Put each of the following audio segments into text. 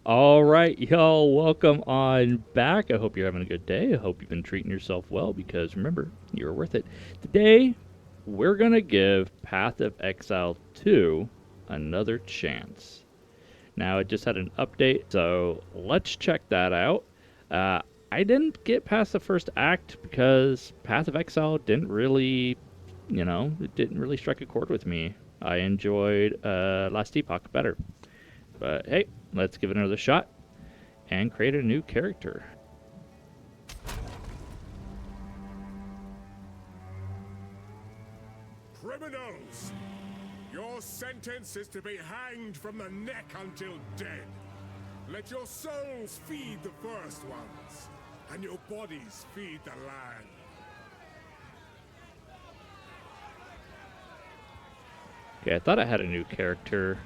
All right, y'all, welcome on back. I hope you're having a good day. I hope you've been treating yourself well because remember, you're worth it. Today, we're going to give Path of Exile 2 another chance. Now, it just had an update, so let's check that out. I didn't get past the first act because Path of Exile didn't really, it didn't really strike a chord with me. I enjoyed Last Epoch better. But hey, let's give it another shot and create a new character. Criminals! Your sentence is to be hanged from the neck until dead. Let your souls feed the first ones, and your bodies feed the land. Okay, I thought I had a new character.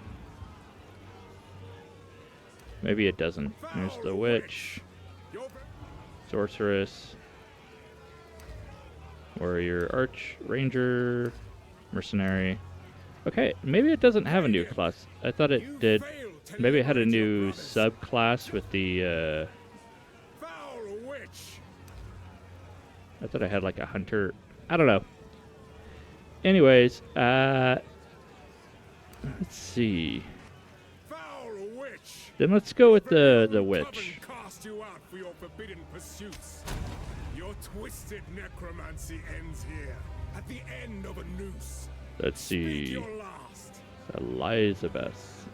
Maybe it doesn't. There's the witch, sorceress, warrior, arch, ranger, mercenary. Okay, maybe it doesn't have a new class. I thought it did. Maybe it had a new subclass with the. I thought I had like a hunter. I don't know. Anyways, let's see. Then let's go with the witch. Cast you out for your forbidden pursuits. Your twisted necromancy ends here, at the end of a noose. Let's see. Elizabeth.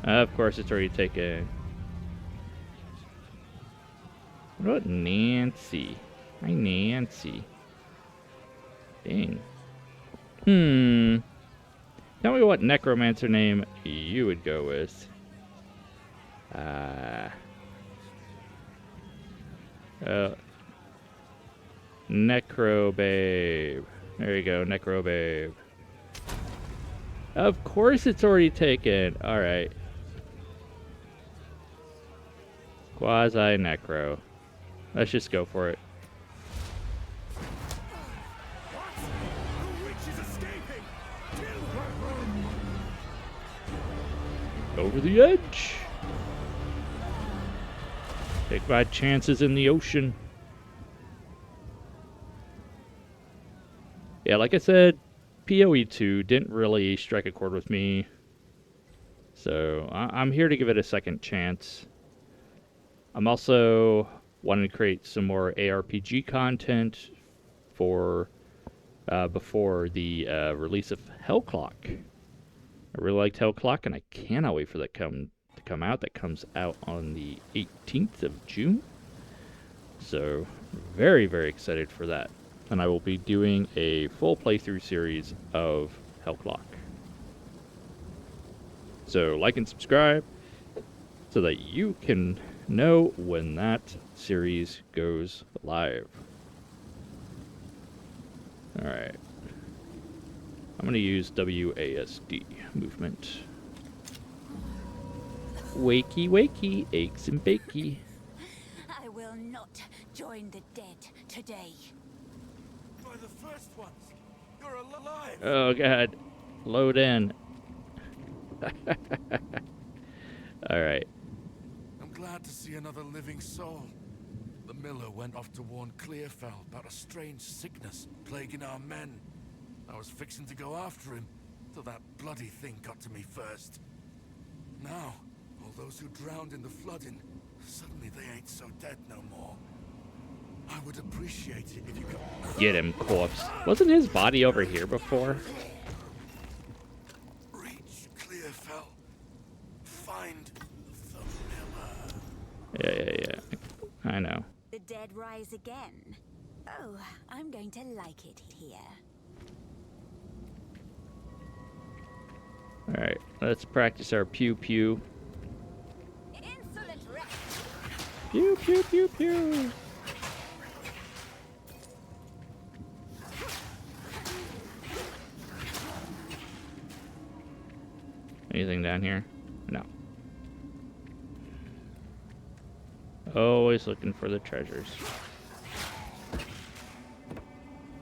Of course, it's already taken. What about Nancy? Hi, Nancy. Dang. Tell me what necromancer name you would go with. Necro Babe. There you go, Necro Babe. Of course it's already taken. Alright. Quasi Necro. Let's just go for it. Over the edge. Take my chances in the ocean. Yeah, like I said, PoE 2 didn't really strike a chord with me. So I'm here to give it a second chance. I'm also wanting to create some more ARPG content for before the release of Hellclock. I really liked Hellclock, and I cannot wait for that to come out. That comes out on the 18th of June. So, very, very excited for that. And I will be doing a full playthrough series of Hellclock. So, like and subscribe so that you can know when that series goes live. Alright. I'm going to use WASD movement. Wakey, wakey, eggs and bakey. I will not join the dead today. By the first ones, you're alive. Oh god, load in. Alright. I'm glad to see another living soul. The miller went off to warn Clearfell about a strange sickness plaguing our men. I was fixing to go after him, till that bloody thing got to me first. Now, all those who drowned in the flooding, suddenly they ain't so dead no more. I would appreciate it if you could... Get him, corpse. Wasn't his body over here before? Reach Clearfell. Find the miller. Yeah. I know. The dead rise again. Oh, I'm going to like it here. Alright, let's practice our pew pew. Insolent wretch. Pew pew pew pew. Anything down here? No. Always looking for the treasures.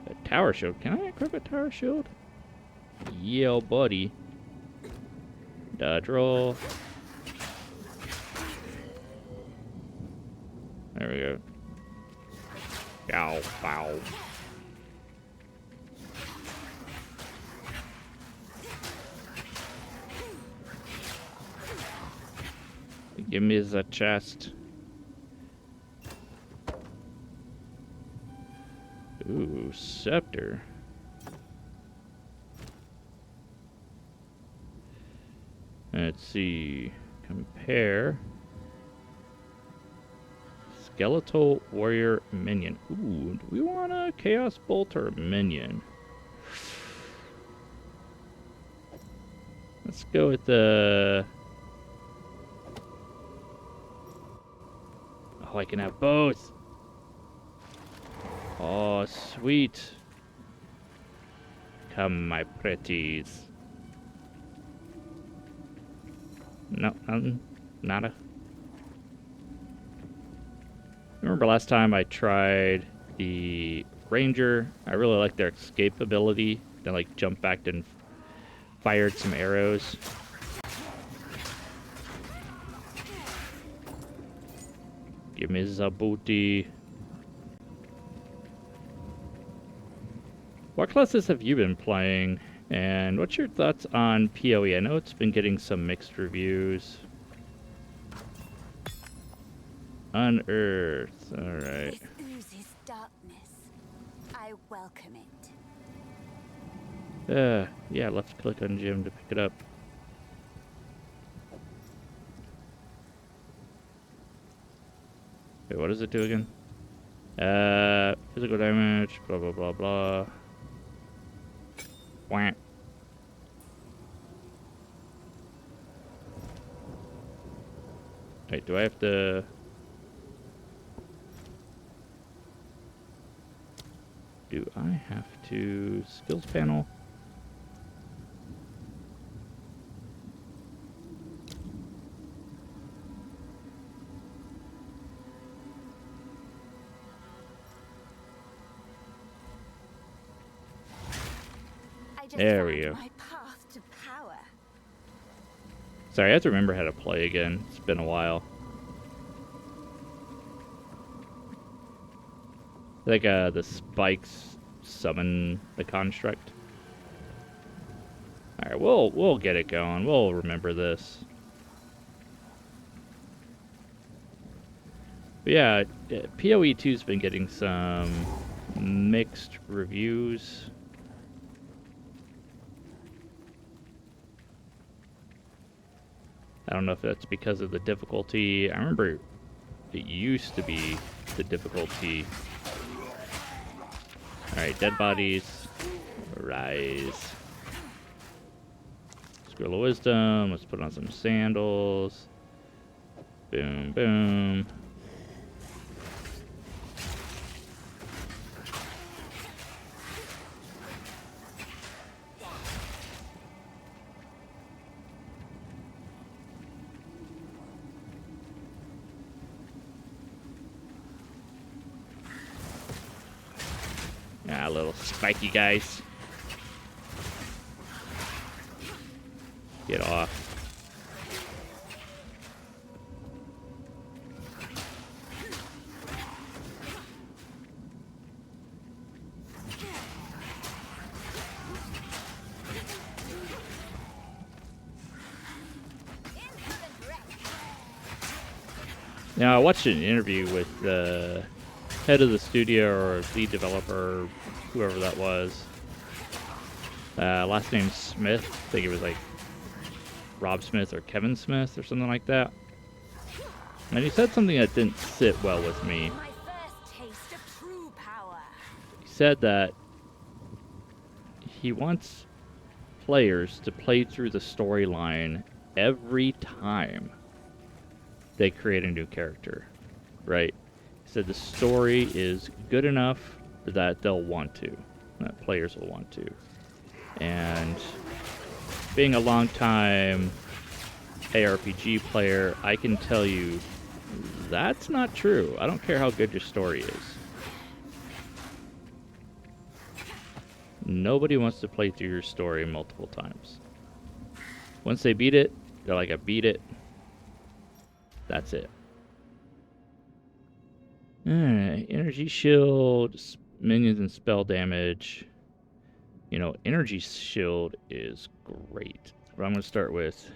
A tower shield. Can I equip a tower shield? Yeah, buddy. Dodge roll. There we go. Ow, ow. Give me the chest. Ooh, scepter. Let's see. Compare. Skeletal warrior minion. Ooh, do we want a chaos bolt or a minion? Let's go with the... Oh, I can have both. Oh, sweet. Come, my pretties. No, nothing. Nada. Remember last time I tried the Ranger? I really liked their escape ability. Then, like, jumped back and fired some arrows. Give me the booty. What classes have you been playing? And what's your thoughts on PoE? I know it's been getting some mixed reviews. Unearth. Alright. This oozes darkness. I welcome it. Yeah, left click on Jim to pick it up. Wait, what does it do again? Physical damage, blah blah blah blah. Wah. Wait, do I have to... Do I have to... Skills panel? There we go. My path to power. Sorry, I have to remember how to play again. It's been a while. I think the spikes summon the construct. Alright, we'll get it going. We'll remember this. But yeah, PoE 2's been getting some mixed reviews. I don't know if that's because of the difficulty. I remember it used to be the difficulty. Alright, dead bodies. Rise. Scroll of Wisdom. Let's put on some sandals. Boom, boom. Ah, little spiky guys. Get off. Now, I watched an interview with the head of the studio or lead developer, whoever that was. Last name Smith. I think it was like Rob Smith or Kevin Smith or something like that. And he said something that didn't sit well with me. My first taste of true power. He said that he wants players to play through the storyline every time they create a new character, right? He said the story is good enough that they'll want to, that players will want to. And being a long-time ARPG player, I can tell you that's not true. I don't care how good your story is. Nobody wants to play through your story multiple times. Once they beat it, Feel like I beat it. That's it. Alright, energy shield, minions and spell damage. You know, energy shield is great. But I'm going to start with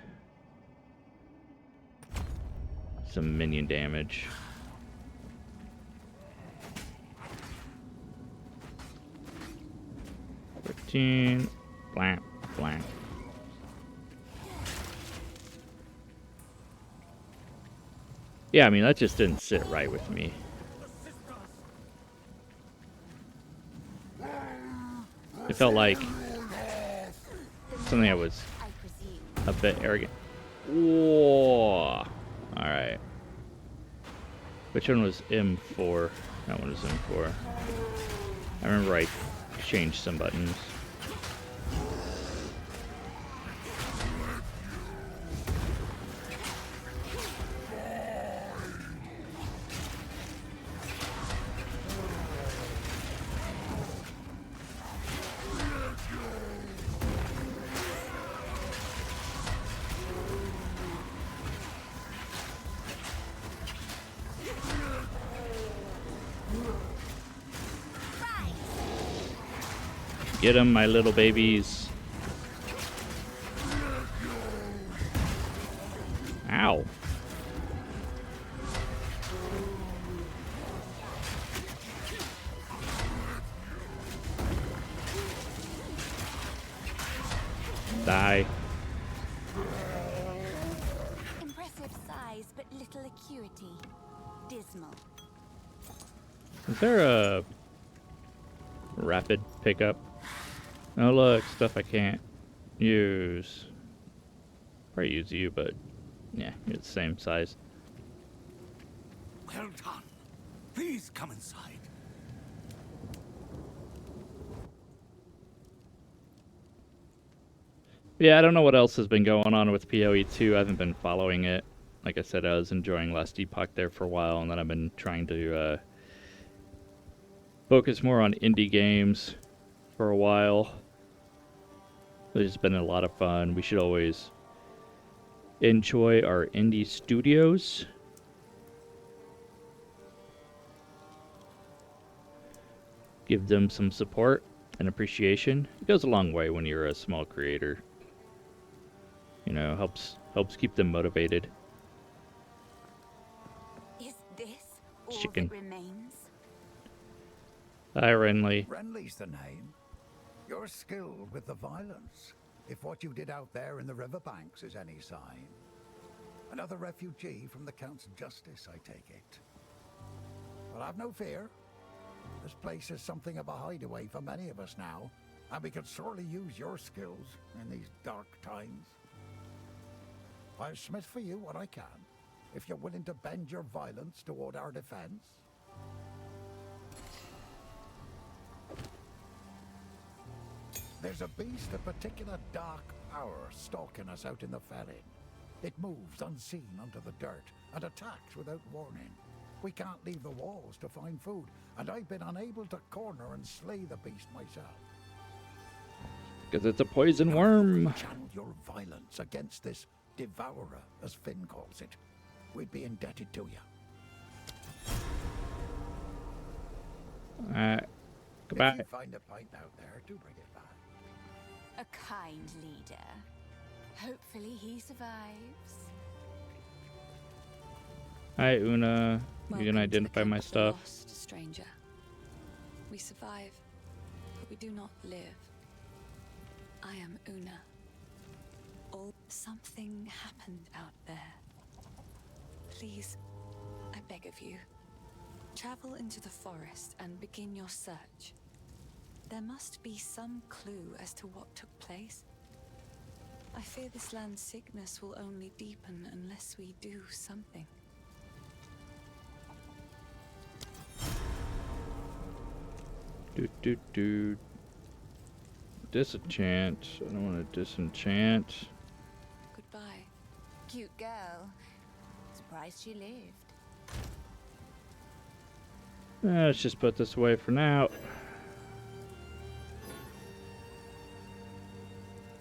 some minion damage. Blank, blank. Yeah, I mean, that just didn't sit right with me. It felt like something that was I presume. a bit arrogant. Whoa! Alright. Which one was M4? That one was M4. I remember I changed some buttons. Get 'em, my little babies. Ow. Die. Impressive size, but little acuity. Dismal. Is there a rapid pickup? Oh look, stuff I can't use. Probably use you, but yeah, you're the same size. Well done. Please come inside. Yeah, I don't know what else has been going on with PoE 2. I haven't been following it. Like I said, I was enjoying Last Epoch there for a while, and then I've been trying to focus more on indie games for a while. It's been a lot of fun. We should always enjoy our indie studios. Give them some support and appreciation. It goes a long way when you're a small creator. You know, helps keep them motivated. Is this all Chicken. that remains? Hi, Renly. Renly's the name. You're skilled with the violence, if what you did out there in the riverbanks is any sign. Another refugee from the Count's justice, I take it. Well, have no fear. This place is something of a hideaway for many of us now, and we could sorely use your skills in these dark times. I'll smith for you what I can, if you're willing to bend your violence toward our defense. There's a beast of particular dark power stalking us out in the felling. It moves unseen under the dirt and attacks without warning. We can't leave the walls to find food, and I've been unable to corner and slay the beast myself. Because it's a poison worm. Channel your violence against this devourer, as Finn calls it. We'd be indebted to you. Goodbye. If you find a pint out there, do bring it back. A kind leader. Hopefully he survives. Hi, Una. You Welcome can to identify the my camp of the stuff. lost, stranger. We survive, but we do not live. I am Una. Something happened out there. Please, I beg of you, travel into the forest and begin your search. There must be some clue as to what took place. I fear this land's sickness will only deepen unless we do something. Do. Disenchant. I don't want to disenchant. Goodbye. Cute girl. Surprised she lived. Let's just put this away for now.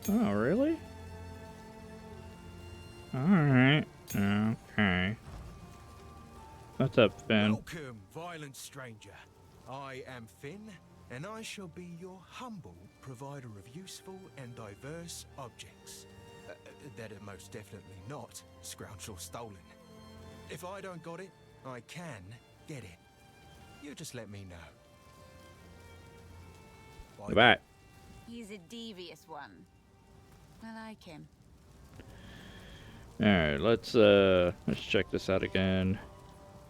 Oh, really? Alright. Okay. What's up, Finn? Welcome, violent stranger. I am Finn, and I shall be your humble provider of useful and diverse objects. That are most definitely not scrounged or stolen. If I don't got it, I can get it. You just let me know. Bye. He's a devious one. I like him. Alright, let's check this out again.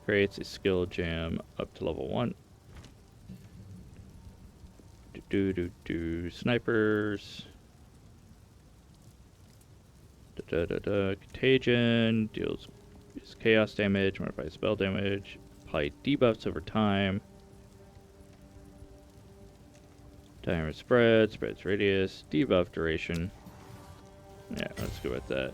Creates a skill gem up to level 1. Snipers. Contagion deals chaos damage, modifies spell damage, apply debuffs over time. Timer spreads radius, debuff duration. Yeah, let's go with that.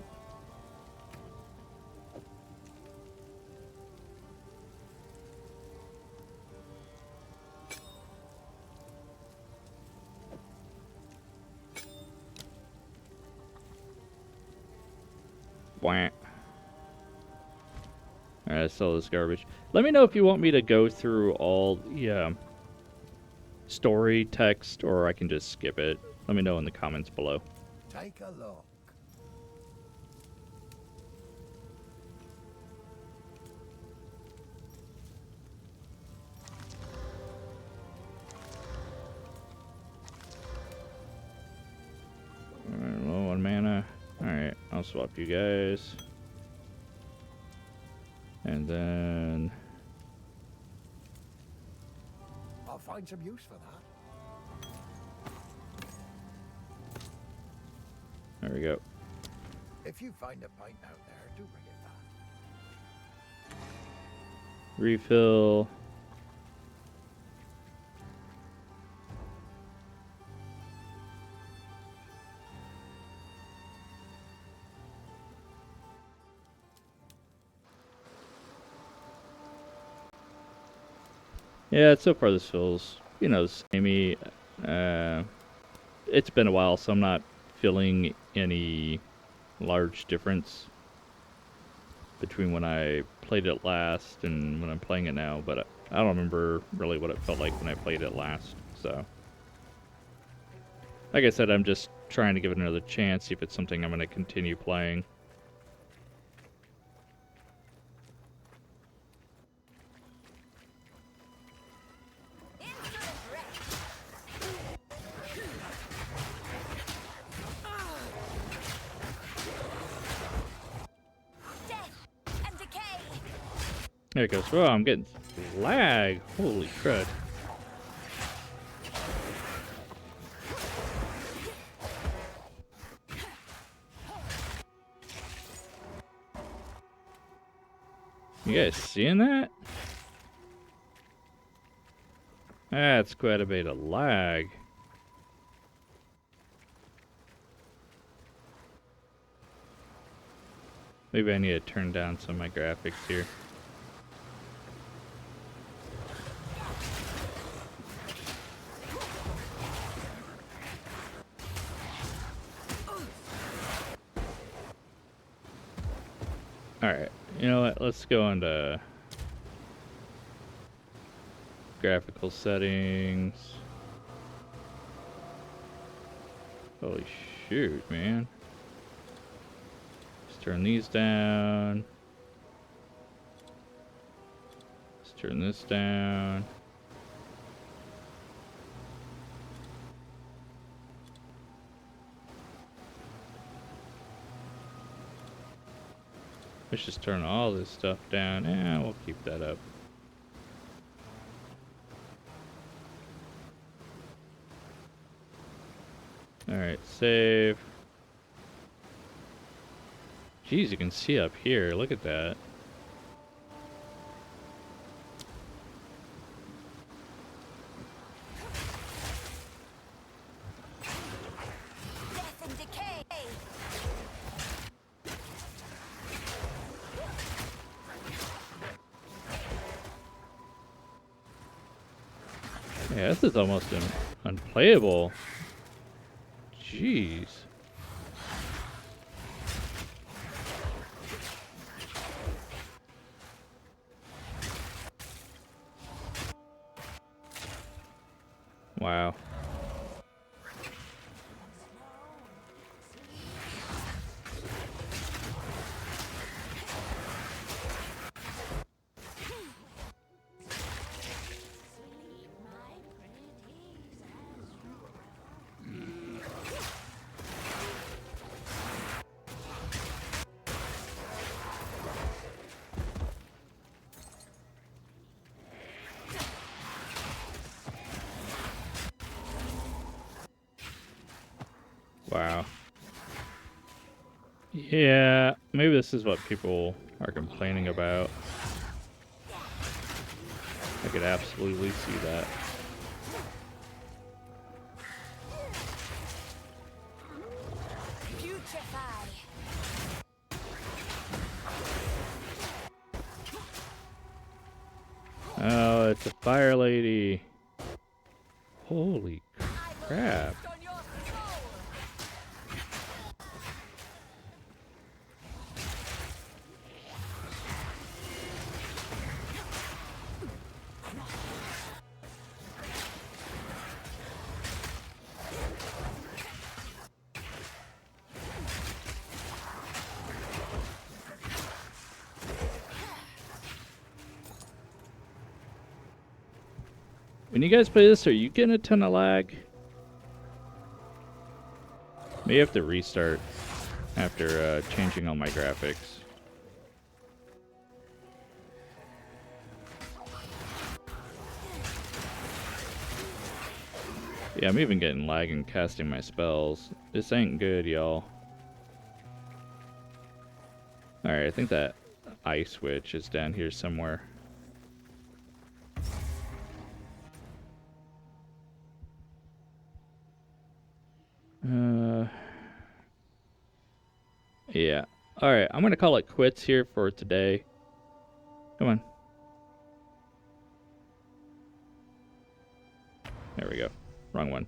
Wah. Alright, let's sell this garbage. Let me know if you want me to go through all the story text, or I can just skip it. Let me know in the comments below. Take a look. Alright, low on mana. Alright, I'll swap you guys. And then... I'll find some use for that. there we go. If you find a pint out there, do bring it back. Refill. Yeah, so far this feels, samey. It's been a while, so I'm not feeling any large difference between when I played it last and when I'm playing it now, but I don't remember really what it felt like when I played it last, so. Like I said, I'm just trying to give it another chance, see if it's something I'm going to continue playing. There it goes. Oh, I'm getting lag. Holy crud. You guys seeing that? That's quite a bit of lag. Maybe I need to turn down some of my graphics here. Alright, you know what? Let's go into graphical settings. Holy shoot, man. Let's turn these down. Let's turn this down. Let's just turn all this stuff down. Yeah, we'll keep that up. Alright, save. Jeez, you can see up here. Look at that. Death and decay. Yeah, this is almost unplayable. Jeez. Wow. Wow. Yeah, maybe this is what people are complaining about. I could absolutely see that. Oh, it's a fire lady. Holy crap. When you guys play this, are you getting a ton of lag? May have to restart after changing all my graphics. Yeah, I'm even getting lag in casting my spells. This ain't good, y'all. Alright, I think that eye switch is down here somewhere. Yeah. Alright, I'm gonna call it quits here for today. Come on. There we go. Wrong one.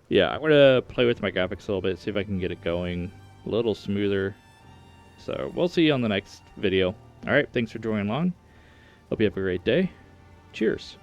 Yeah, I'm gonna play with my graphics a little bit, see if I can get it going a little smoother. So we'll see you on the next video. Alright, thanks for joining along. Hope you have a great day. Cheers.